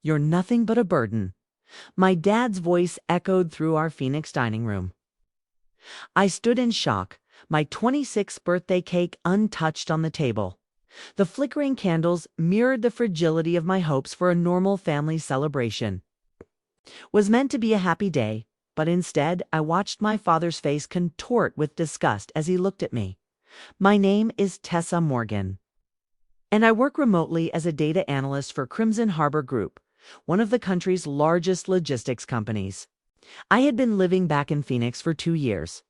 You're nothing but a burden." My dad's voice echoed through our Phoenix dining room. I stood in shock, my 26th birthday cake untouched on the table. The flickering candles mirrored the fragility of my hopes for a normal family celebration. Was meant to be a happy day, but instead I watched my father's face contort with disgust as he looked at me. "My name is Tessa Morgan, and I work remotely as a data analyst for Crimson Harbor Group, one of the country's largest logistics companies." I had been living back in Phoenix for 2 years,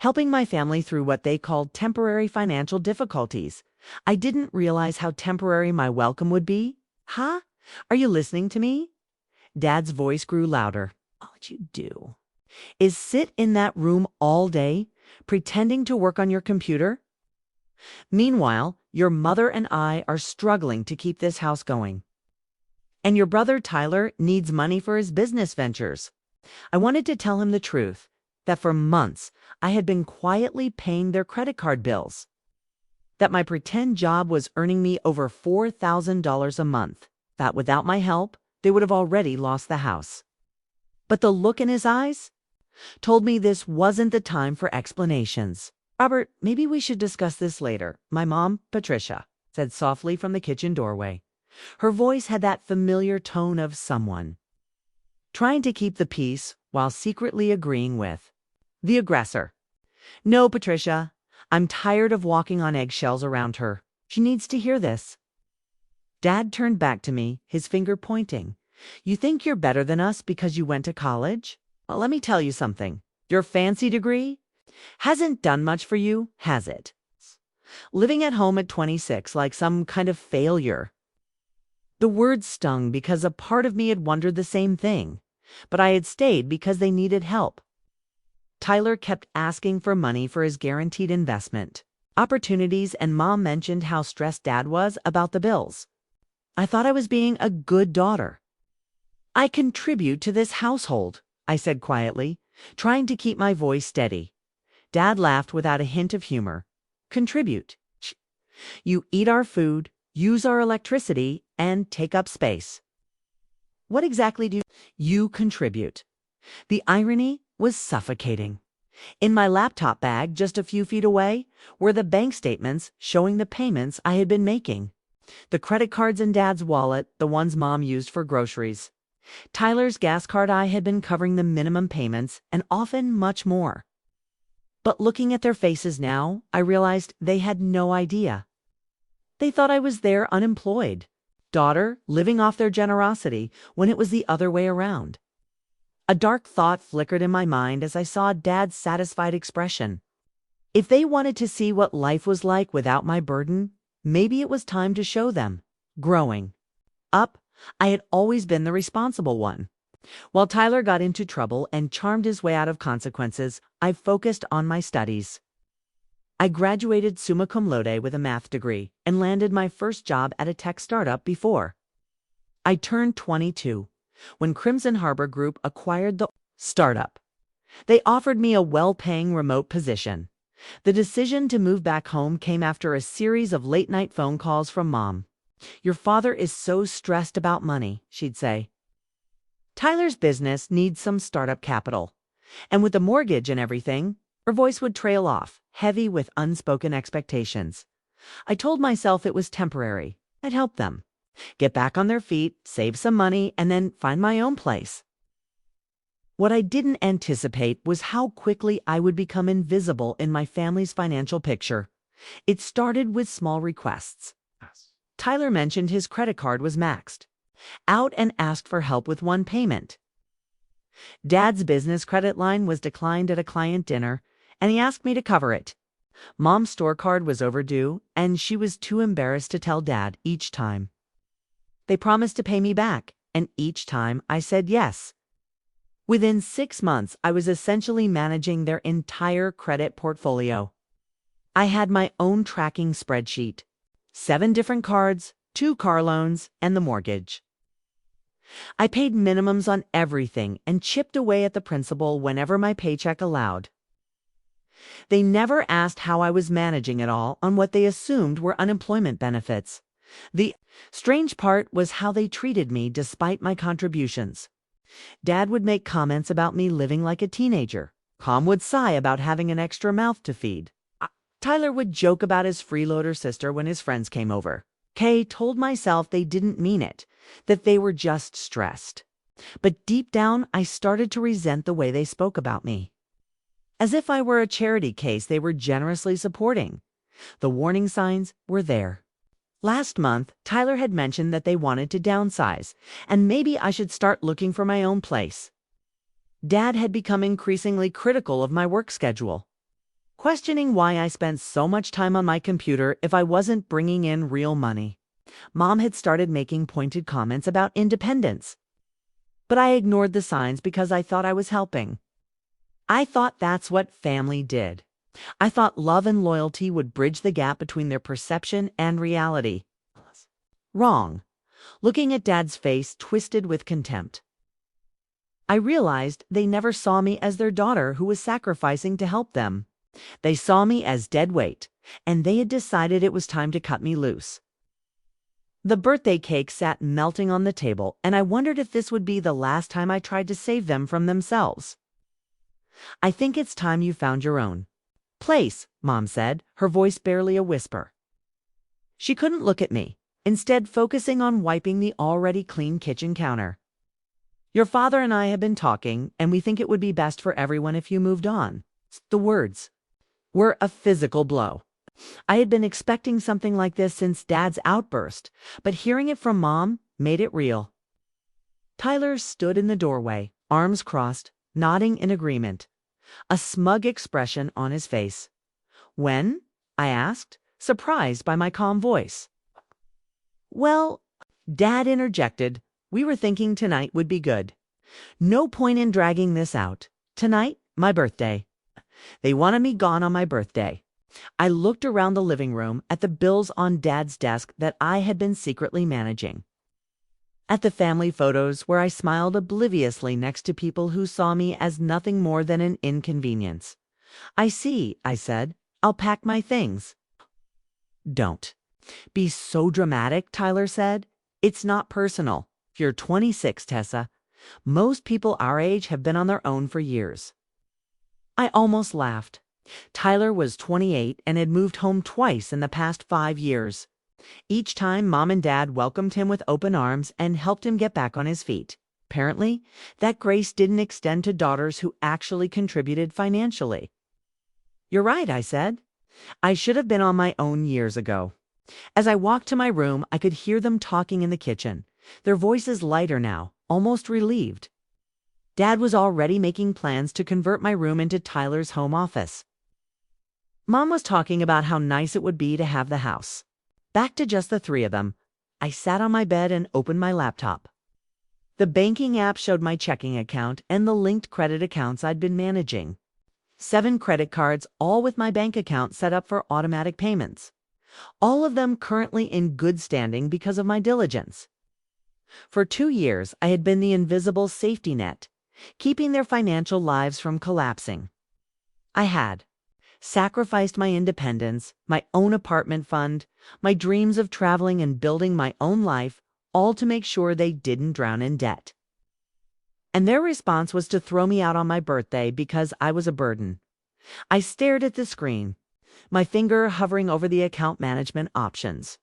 helping my family through what they called temporary financial difficulties. I didn't realize how temporary my welcome would be. "Huh? Are you listening to me?" Dad's voice grew louder. "All you do is sit in that room all day, pretending to work on your computer? Meanwhile, your mother and I are struggling to keep this house going. And your brother Tyler needs money for his business ventures." I wanted to tell him the truth, that for months I had been quietly paying their credit card bills, that my pretend job was earning me over $4,000 a month, that without my help, they would have already lost the house. But the look in his eyes told me this wasn't the time for explanations. "Robert, maybe we should discuss this later," my mom, Patricia, said softly from the kitchen doorway. Her voice had that familiar tone of someone trying to keep the peace while secretly agreeing with the aggressor. "No, Patricia, I'm tired of walking on eggshells around her. She needs to hear this." Dad turned back to me, his finger pointing. "You think you're better than us because you went to college? Well, let me tell you something. Your fancy degree hasn't done much for you, has it? Living at home at 26 like some kind of failure." The words stung because a part of me had wondered the same thing, but I had stayed because they needed help. Tyler kept asking for money for his guaranteed investment opportunities, and Mom mentioned how stressed Dad was about the bills. I thought I was being a good daughter. "I contribute to this household," I said quietly, trying to keep my voice steady. Dad laughed without a hint of humor. "Contribute? You eat our food, use our electricity, and take up space. What exactly do you contribute?" The irony was suffocating. In my laptop bag just a few feet away were the bank statements showing the payments I had been making. The credit cards in Dad's wallet, the ones Mom used for groceries. Tyler's gas card I had been covering the minimum payments, and often much more. But looking at their faces now, I realized they had no idea. They thought I was their unemployed daughter living off their generosity when it was the other way around. A dark thought flickered in my mind as I saw Dad's satisfied expression. If they wanted to see what life was like without my burden, maybe it was time to show them. Growing up, I had always been the responsible one. While Tyler got into trouble and charmed his way out of consequences, I focused on my studies. I graduated summa cum laude with a math degree and landed my first job at a tech startup before I turned 22, when Crimson Harbor Group acquired the startup. They offered me a well-paying remote position. The decision to move back home came after a series of late-night phone calls from Mom. "Your father is so stressed about money," she'd say. "Tyler's business needs some startup capital. And with the mortgage and everything," her voice would trail off, heavy with unspoken expectations. I told myself it was temporary. I'd help them get back on their feet, save some money, and then find my own place. What I didn't anticipate was how quickly I would become invisible in my family's financial picture. It started with small requests. Tyler mentioned his credit card was maxed out and asked for help with one payment. Dad's business credit line was declined at a client dinner, and he asked me to cover it. Mom's store card was overdue, and she was too embarrassed to tell Dad each time. They promised to pay me back, and each time I said yes. Within 6 months, I was essentially managing their entire credit portfolio. I had my own tracking spreadsheet, 7 different cards, 2 car loans, and the mortgage. I paid minimums on everything and chipped away at the principal whenever my paycheck allowed. They never asked how I was managing it all on what they assumed were unemployment benefits. The strange part was how they treated me despite my contributions. Dad would make comments about me living like a teenager. Mom would sigh about having an extra mouth to feed. Tyler would joke about his freeloader sister when his friends came over. Kay told myself they didn't mean it, that they were just stressed. But deep down, I started to resent the way they spoke about me. As if I were a charity case they were generously supporting. The warning signs were there. Last month, Tyler had mentioned that they wanted to downsize, and maybe I should start looking for my own place. Dad had become increasingly critical of my work schedule, questioning why I spent so much time on my computer if I wasn't bringing in real money. Mom had started making pointed comments about independence, but I ignored the signs because I thought I was helping. I thought that's what family did. I thought love and loyalty would bridge the gap between their perception and reality. Wrong. Looking at Dad's face twisted with contempt, I realized they never saw me as their daughter who was sacrificing to help them. They saw me as dead weight, and they had decided it was time to cut me loose. The birthday cake sat melting on the table, and I wondered if this would be the last time I tried to save them from themselves. "I think it's time you found your own place," Mom said, her voice barely a whisper. She couldn't look at me, instead focusing on wiping the already clean kitchen counter. "Your father and I have been talking, and we think it would be best for everyone if you moved on." The words were a physical blow. I had been expecting something like this since Dad's outburst, but hearing it from Mom made it real. Tyler stood in the doorway, arms crossed, nodding in agreement, a smug expression on his face. "When?" I asked, surprised by my calm voice. "Well," Dad interjected, "we were thinking tonight would be good. No point in dragging this out. Tonight, my birthday. They wanted me gone on my birthday." I looked around the living room at the bills on Dad's desk that I had been secretly managing, at the family photos where I smiled obliviously next to people who saw me as nothing more than an inconvenience. "I see," I said. "I'll pack my things." "Don't be so dramatic," Tyler said. "It's not personal. You're 26, Tessa. Most people our age have been on their own for years." I almost laughed. Tyler was 28 and had moved home twice in the past 5 years. Each time, Mom and Dad welcomed him with open arms and helped him get back on his feet. Apparently, that grace didn't extend to daughters who actually contributed financially. "You're right," I said. "I should have been on my own years ago." As I walked to my room, I could hear them talking in the kitchen, their voices lighter now, almost relieved. Dad was already making plans to convert my room into Tyler's home office. Mom was talking about how nice it would be to have the house back to just the three of them. I sat on my bed and opened my laptop. The banking app showed my checking account and the linked credit accounts I'd been managing. 7 credit cards, all with my bank account set up for automatic payments. All of them currently in good standing because of my diligence. For 2 years, I had been the invisible safety net, keeping their financial lives from collapsing. I had sacrificed my independence, my own apartment fund, my dreams of traveling and building my own life, all to make sure they didn't drown in debt. And their response was to throw me out on my birthday because I was a burden. I stared at the screen, my finger hovering over the account management options.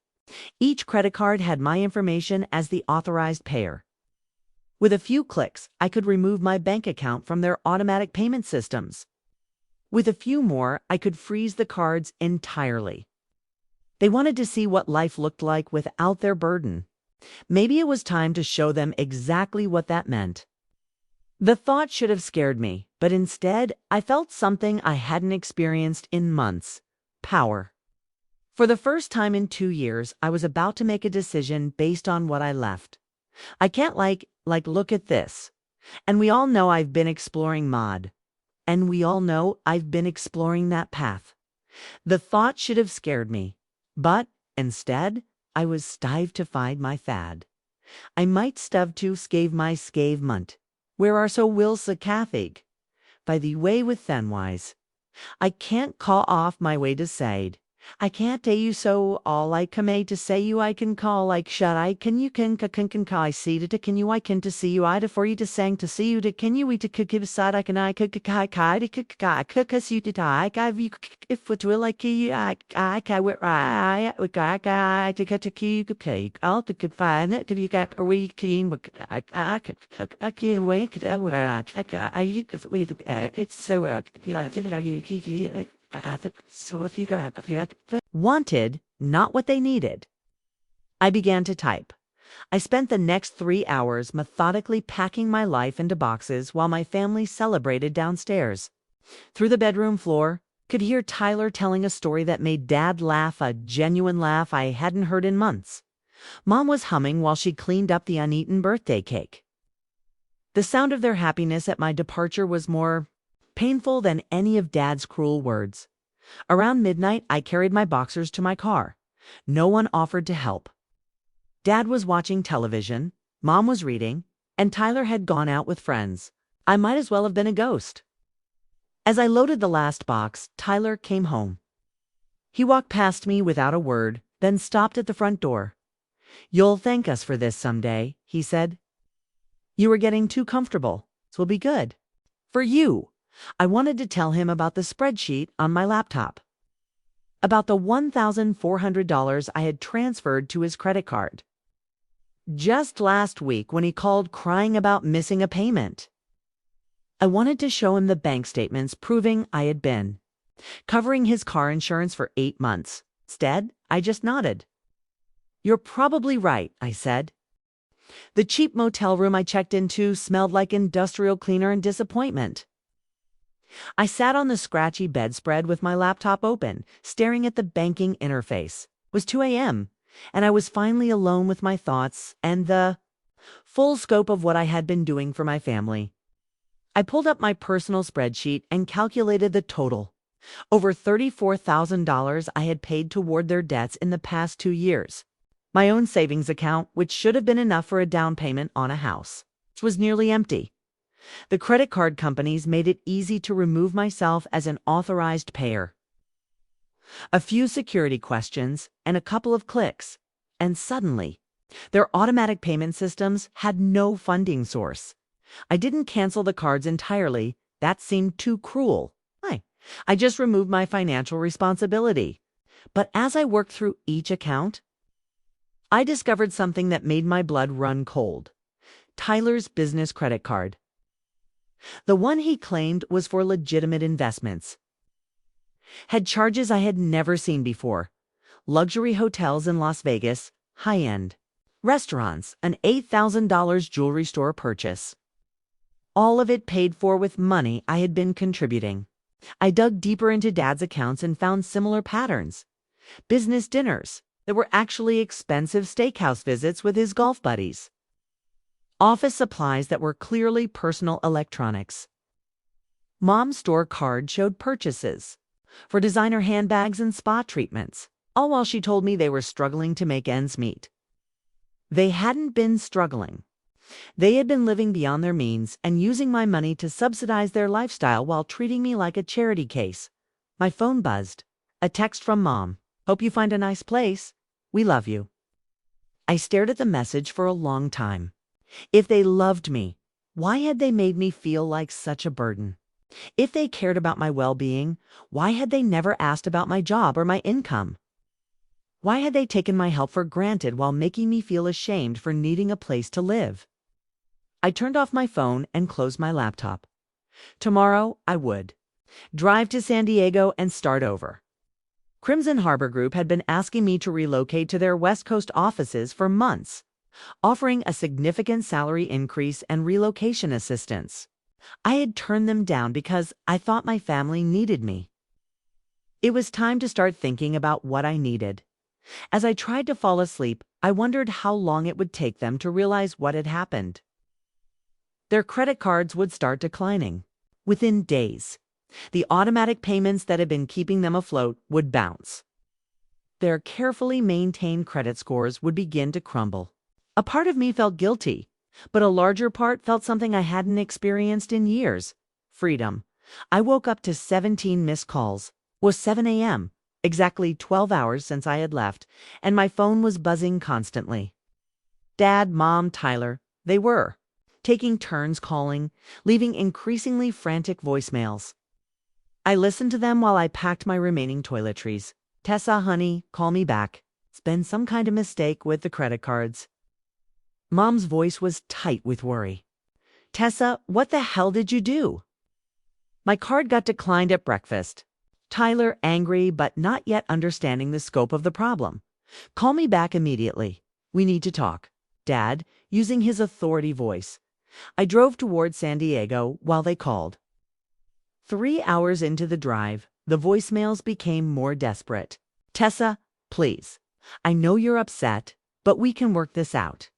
Each credit card had my information as the authorized payer. With a few clicks, I could remove my bank account from their automatic payment systems. With a few more, I could freeze the cards entirely. They wanted to see what life looked like without their burden. Maybe it was time to show them exactly what that meant. The thought should have scared me, but instead, I felt something I hadn't experienced in months: power. For the first time in 2 years, I was about to make a decision based on what I left. I can't look at this. And we all know I've been exploring mod. And we all know I've been exploring that path. The thought should have scared me. But, instead, I was stive to find my fad. I might stove to scave my scave munt. Where are so will sa cathig? By the way with Thenwise. I can't caw off my way to sade. I can't tell you so all I come to say you I can call like shut I can I see to can you I can to see you I to for you to sang to see you to can you we to give side I cook kai to cook us you to I you if what will like you I where I to cut to cake I'll to could find it you got a wee keen I could I can't wait to where I you could wait it's so you so if you got wanted, not what they needed. I began to type. I spent the next 3 hours methodically packing my life into boxes while my family celebrated downstairs. Through the bedroom floor, could hear Tyler telling a story that made Dad laugh, a genuine laugh I hadn't heard in months. Mom was humming while she cleaned up the uneaten birthday cake. The sound of their happiness at my departure was more painful than any of Dad's cruel words. Around midnight, I carried my boxers to my car. No one offered to help. Dad was watching television, Mom was reading, and Tyler had gone out with friends. I might as well have been a ghost. As I loaded the last box, Tyler came home. He walked past me without a word, then stopped at the front door. "You'll thank us for this someday," he said. "You were getting too comfortable. This will be good. For you." I wanted to tell him about the spreadsheet on my laptop, about the $1,400 I had transferred to his credit card. Just last week when he called crying about missing a payment. I wanted to show him the bank statements proving I had been covering his car insurance for 8 months. Instead, I just nodded. "You're probably right," I said. The cheap motel room I checked into smelled like industrial cleaner and disappointment. I sat on the scratchy bedspread with my laptop open, staring at the banking interface. It was 2 a.m., and I was finally alone with my thoughts and the full scope of what I had been doing for my family. I pulled up my personal spreadsheet and calculated the total. Over $34,000 I had paid toward their debts in the past 2 years. My own savings account, which should have been enough for a down payment on a house, was nearly empty. The credit card companies made it easy to remove myself as an authorized payer. A few security questions and a couple of clicks, and suddenly, their automatic payment systems had no funding source. I didn't cancel the cards entirely. That seemed too cruel. I just removed my financial responsibility. But as I worked through each account, I discovered something that made my blood run cold. Tyler's business credit card. The one he claimed was for legitimate investments. Had charges I had never seen before. Luxury hotels in Las Vegas, high-end. Restaurants, an $8,000 jewelry store purchase. All of it paid for with money I had been contributing. I dug deeper into Dad's accounts and found similar patterns. Business dinners that were actually expensive steakhouse visits with his golf buddies. Office supplies that were clearly personal electronics. Mom's store card showed purchases for designer handbags and spa treatments, all while she told me they were struggling to make ends meet. They hadn't been struggling. They had been living beyond their means and using my money to subsidize their lifestyle while treating me like a charity case. My phone buzzed. A text from Mom. "Hope you find a nice place. We love you." I stared at the message for a long time. If they loved me, why had they made me feel like such a burden? If they cared about my well-being, why had they never asked about my job or my income? Why had they taken my help for granted while making me feel ashamed for needing a place to live? I turned off my phone and closed my laptop. Tomorrow, I would drive to San Diego and start over. Crimson Harbor Group had been asking me to relocate to their West Coast offices for months, offering a significant salary increase and relocation assistance. I had turned them down because I thought my family needed me. It was time to start thinking about what I needed. As I tried to fall asleep, I wondered how long it would take them to realize what had happened. Their credit cards would start declining. Within days, the automatic payments that had been keeping them afloat would bounce. Their carefully maintained credit scores would begin to crumble. A part of me felt guilty, but a larger part felt something I hadn't experienced in years: freedom. I woke up to 17 missed calls. It was 7 a.m. Exactly 12 hours since I had left, and my phone was buzzing constantly. Dad, Mom, Tyler, they were taking turns calling, leaving increasingly frantic voicemails. I listened to them while I packed my remaining toiletries. Tessa, honey, call me back. It's been some kind of mistake with the credit cards. Mom's voice was tight with worry. Tessa, what the hell did you do? My card got declined at breakfast. Tyler, angry but not yet understanding the scope of the problem. Call me back immediately. We need to talk. Dad, using his authority voice. I drove toward San Diego while they called. 3 hours into the drive, the voicemails became more desperate. Tessa, please. I know you're upset, but we can work this out.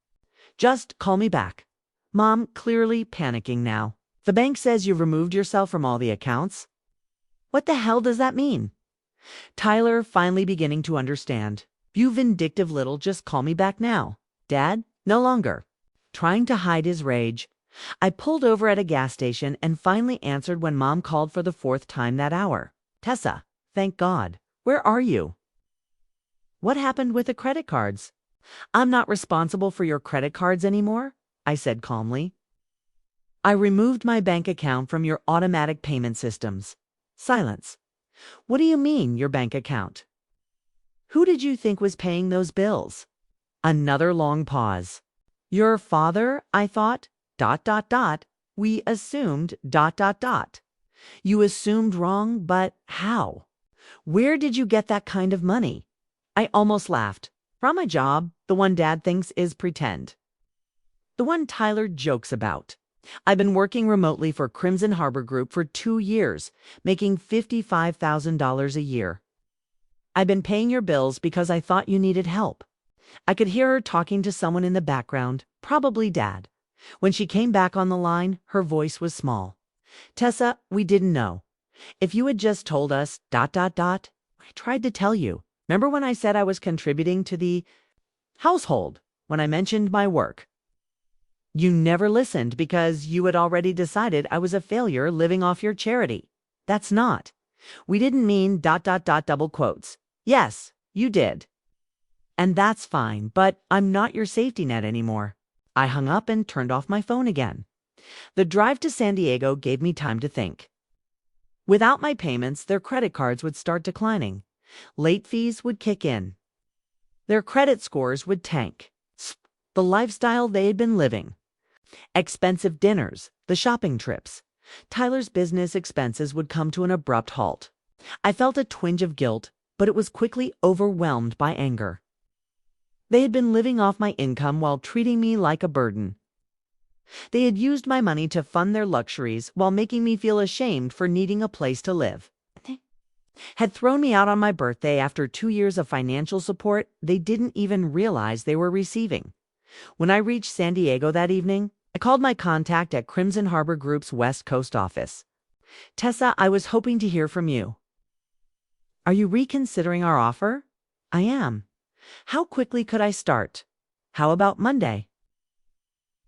Just call me back. Mom, clearly panicking now. The bank says you've removed yourself from all the accounts. What the hell does that mean? Tyler, finally beginning to understand. You vindictive little, just call me back now. Dad, no longer. Trying to hide his rage, I pulled over at a gas station and finally answered when Mom called for the 4th time that hour. Tessa, thank God. Where are you? What happened with the credit cards? I'm not responsible for your credit cards anymore, I said calmly. I removed my bank account from your automatic payment systems. Silence. What do you mean, your bank account? Who did you think was paying those bills? Another long pause. Your father, I thought, ... We assumed ... You assumed wrong, but how? Where did you get that kind of money? I almost laughed. From my job, the one Dad thinks is pretend. The one Tyler jokes about. I've been working remotely for Crimson Harbor Group for 2 years, making $55,000 a year. I've been paying your bills because I thought you needed help. I could hear her talking to someone in the background, probably Dad. When she came back on the line, her voice was small. Tessa, we didn't know. If you had just told us ... I tried to tell you. Remember when I said I was contributing to the household, when I mentioned my work? You never listened because you had already decided I was a failure living off your charity. That's not. We didn't mean ... double quotes. Yes, you did. And that's fine, but I'm not your safety net anymore. I hung up and turned off my phone again. The drive to San Diego gave me time to think. Without my payments, their credit cards would start declining. Late fees would kick in. Their credit scores would tank. The lifestyle they had been living. Expensive dinners, the shopping trips. Tyler's business expenses would come to an abrupt halt. I felt a twinge of guilt, but it was quickly overwhelmed by anger. They had been living off my income while treating me like a burden. They had used my money to fund their luxuries while making me feel ashamed for needing a place to live. Had thrown me out on my birthday after 2 years of financial support they didn't even realize they were receiving. When I reached San Diego that evening, I called my contact at Crimson Harbor Group's West Coast office. Tessa, I was hoping to hear from you. Are you reconsidering our offer? I am. How quickly could I start? How about Monday?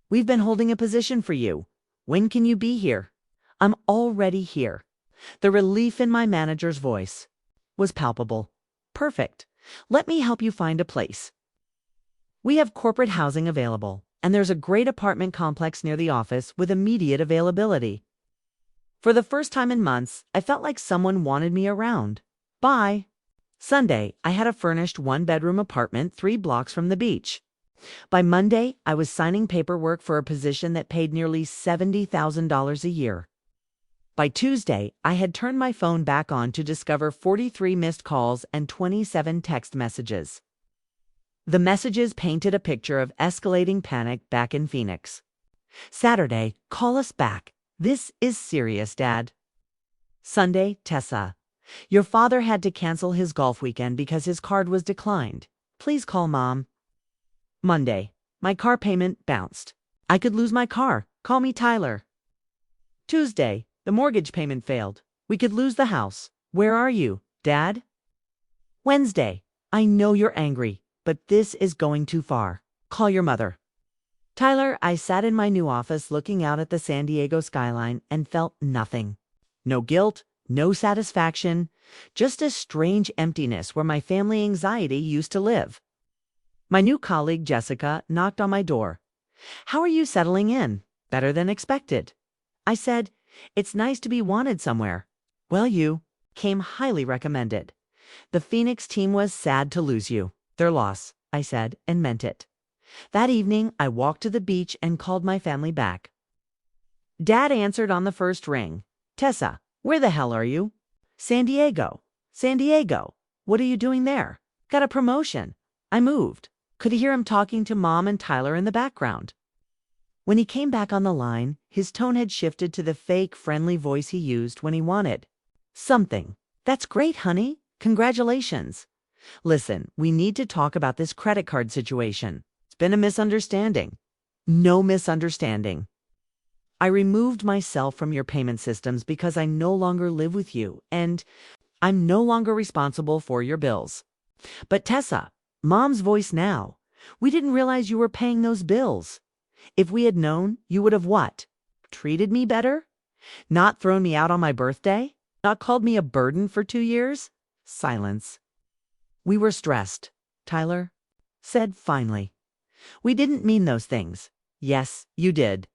We've been holding a position for you. When can you be here? I'm already here. The relief in my manager's voice was palpable. Perfect. Let me help you find a place. We have corporate housing available, and there's a great apartment complex near the office with immediate availability. For the first time in months, I felt like someone wanted me around. Bye. Sunday, I had a furnished 1-bedroom apartment 3 blocks from the beach. By Monday, I was signing paperwork for a position that paid nearly $70,000 a year. By Tuesday, I had turned my phone back on to discover 43 missed calls and 27 text messages. The messages painted a picture of escalating panic back in Phoenix. Saturday, call us back. This is serious, Dad. Sunday, Tessa. Your father had to cancel his golf weekend because his card was declined. Please call Mom. Monday, my car payment bounced. I could lose my car. Call me Tyler. Tuesday, the mortgage payment failed. We could lose the house. Where are you, Dad? Wednesday, I know you're angry, but this is going too far. Call your mother. Tyler, I sat in my new office looking out at the San Diego skyline and felt nothing. No guilt, No satisfaction, just a strange emptiness where my family anxiety used to live. My new colleague, Jessica, knocked on my door. "How are you settling in?" "Better than expected." I said, "It's nice to be wanted somewhere." "Well, you came highly recommended. The Phoenix team was sad to lose you." "Their loss," I said, and meant it. That evening, I walked to the beach and called my family back. Dad answered on the first ring. "Tessa, where the hell are you?" "San Diego." "San Diego? What are you doing there?" "Got a promotion. I moved." Could hear him talking to Mom and Tyler in the background. When he came back on the line, his tone had shifted to the fake, friendly voice he used when he wanted something. "That's great, honey. Congratulations. Listen, we need to talk about this credit card situation. It's been a misunderstanding." "No misunderstanding. I removed myself from your payment systems because I no longer live with you, and I'm no longer responsible for your bills." "But Tessa," Mom's voice now, "we didn't realize you were paying those bills. If we had known, you would have what? Treated me better? Not thrown me out on my birthday? Not called me a burden for 2 years?" Silence. "We were stressed," Tyler said finally. "We didn't mean those things." "Yes, you did.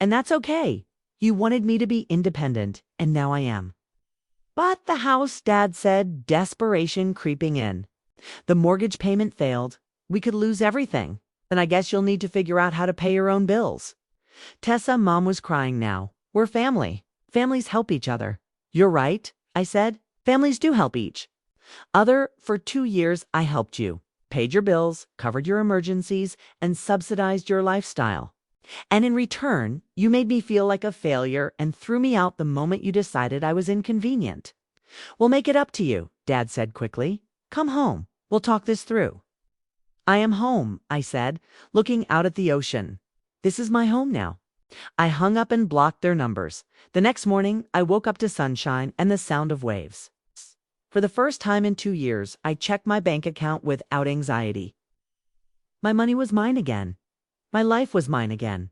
And that's okay. You wanted me to be independent, and now I am." "But the house," Dad said, desperation creeping in. "The mortgage payment failed. We could lose everything. Then I guess you'll need to figure out how to pay your own bills." Tessa, Mom was crying now. "We're family. Families help each other." "You're right," I said. "Families do help each other. For 2 years, I helped you. Paid your bills, covered your emergencies, and subsidized your lifestyle. And in return, you made me feel like a failure and threw me out the moment you decided I was inconvenient." "We'll make it up to you," Dad said quickly. "Come home. We'll talk this through." "I am home," I said, looking out at the ocean. "This is my home now." I hung up and blocked their numbers. The next morning, I woke up to sunshine and the sound of waves. For the first time in 2 years, I checked my bank account without anxiety. My money was mine again. My life was mine again.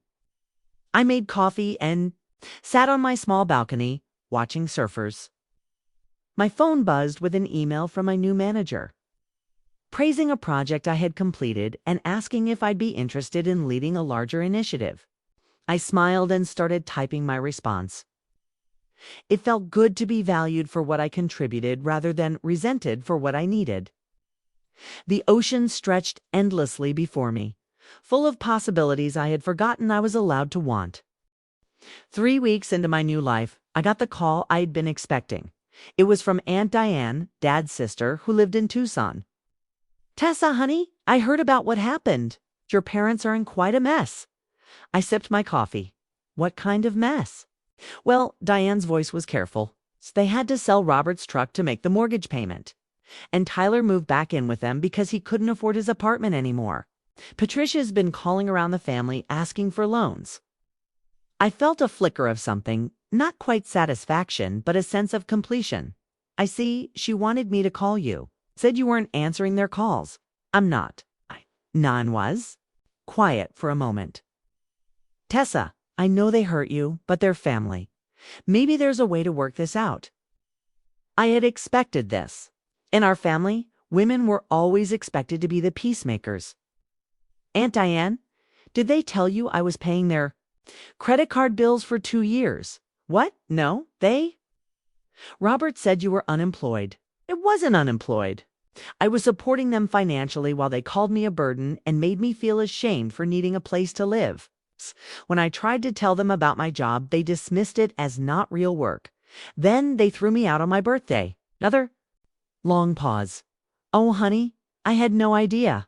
I made coffee and sat on my small balcony, watching surfers. My phone buzzed with an email from my new manager, praising a project I had completed and asking if I'd be interested in leading a larger initiative. I smiled and started typing my response. It felt good to be valued for what I contributed rather than resented for what I needed. The ocean stretched endlessly before me, full of possibilities I had forgotten I was allowed to want. 3 weeks into my new life, I got the call I'd been expecting. It was from Aunt Diane, Dad's sister, who lived in Tucson. "Tessa, honey, I heard about what happened. Your parents are in quite a mess." I sipped my coffee. "What kind of mess?" "Well," Diane's voice was careful. "They had to sell Robert's truck to make the mortgage payment. And Tyler moved back in with them because he couldn't afford his apartment anymore. Patricia's been calling around the family asking for loans." I felt a flicker of something, not quite satisfaction, but a sense of completion. "I see, she wanted me to call you. Said you weren't answering their calls." "I'm not." None was. Quiet for a moment. "Tessa, I know they hurt you, but they're family. Maybe there's a way to work this out." I had expected this. In our family, women were always expected to be the peacemakers. "Aunt Diane, did they tell you I was paying their credit card bills for 2 years?" "What? No, they—" "Robert said you were unemployed." "It wasn't unemployed. I was supporting them financially while they called me a burden and made me feel ashamed for needing a place to live. When I tried to tell them about my job, they dismissed it as not real work. Then they threw me out on my birthday." Another long pause. "Oh, honey, I had no idea.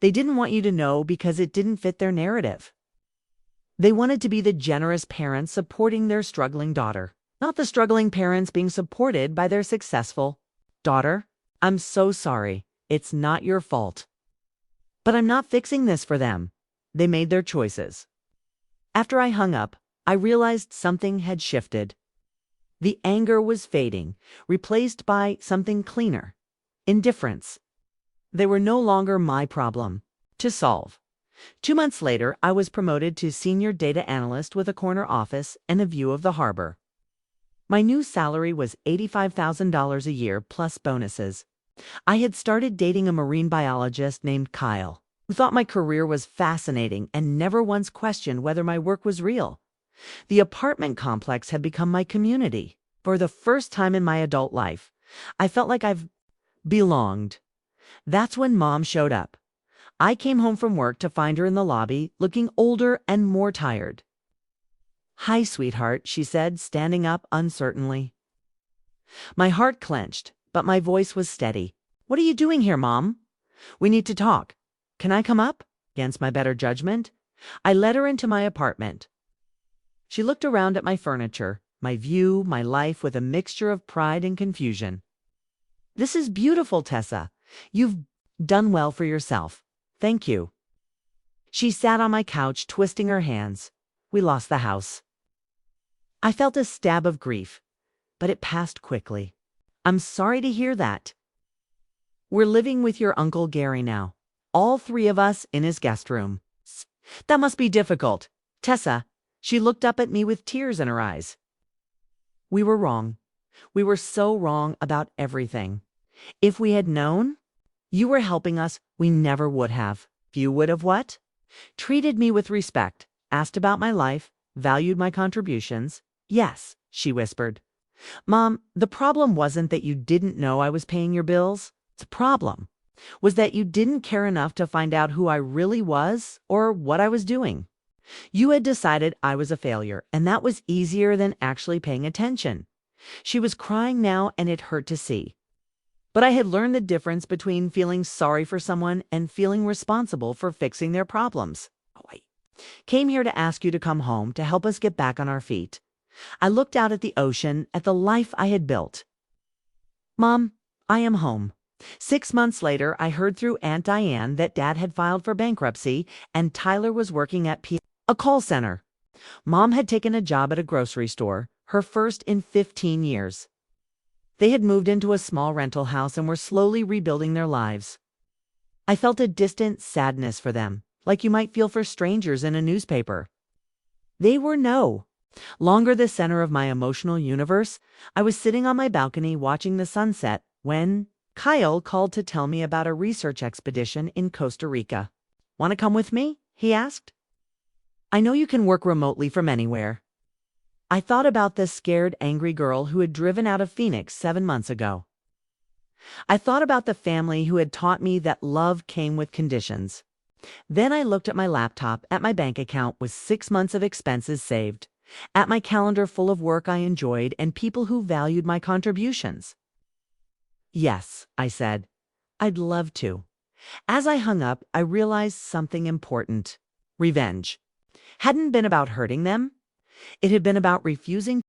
They didn't want you to know because it didn't fit their narrative. They wanted to be the generous parents supporting their struggling daughter, not the struggling parents being supported by their successful daughter. I'm so sorry. It's not your fault. But I'm not fixing this for them. They made their choices." After I hung up, I realized something had shifted. The anger was fading, replaced by something cleaner: indifference. They were no longer my problem to solve. 2 months later, I was promoted to senior data analyst with a corner office and a view of the harbor. My new salary was $85,000 a year plus bonuses. I had started dating a marine biologist named Kyle, who thought my career was fascinating and never once questioned whether my work was real. The apartment complex had become my community. For the first time in my adult life, I felt like I've belonged. That's when Mom showed up. I came home from work to find her in the lobby, looking older and more tired. "Hi, sweetheart," she said, standing up uncertainly. My heart clenched, but my voice was steady. "What are you doing here, Mom? We need to talk. Can I come up?" Against my better judgment, I led her into my apartment. She looked around at my furniture, my view, my life with a mixture of pride and confusion. "This is beautiful, Tessa. You've done well for yourself. Thank you." She sat on my couch, twisting her hands. "We lost the house." I felt a stab of grief, but it passed quickly. "I'm sorry to hear that. We're living with your Uncle Gary now, all three of us in his guest room. That must be difficult. Tessa," she looked up at me with tears in her eyes. "We were wrong. We were so wrong about everything. If we had known you were helping us, we never would have." "You would have what?" "Treated me with respect, asked about my life, valued my contributions." "Yes," she whispered. "Mom, the problem wasn't that you didn't know I was paying your bills. The problem was that you didn't care enough to find out who I really was or what I was doing. You had decided I was a failure, and that was easier than actually paying attention." She was crying now, and it hurt to see. But I had learned the difference between feeling sorry for someone and feeling responsible for fixing their problems. "I came here to ask you to come home to help us get back on our feet." I looked out at the ocean, at the life I had built. "Mom, I am home." 6 months later, I heard through Aunt Diane that Dad had filed for bankruptcy and Tyler was working at a call center. Mom had taken a job at a grocery store, her first in 15 years. They had moved into a small rental house and were slowly rebuilding their lives. I felt a distant sadness for them, like you might feel for strangers in a newspaper. They were no longer the center of my emotional universe. I was sitting on my balcony watching the sunset when Kyle called to tell me about a research expedition in Costa Rica. "Want to come with me?" he asked. "I know you can work remotely from anywhere." I thought about the scared, angry girl who had driven out of Phoenix 7 months ago. I thought about the family who had taught me that love came with conditions. Then I looked at my laptop, at my bank account with 6 months of expenses saved, at my calendar full of work I enjoyed and people who valued my contributions. "Yes," I said, "I'd love to." As I hung up, I realized something important. Revenge hadn't been about hurting them. It had been about refusing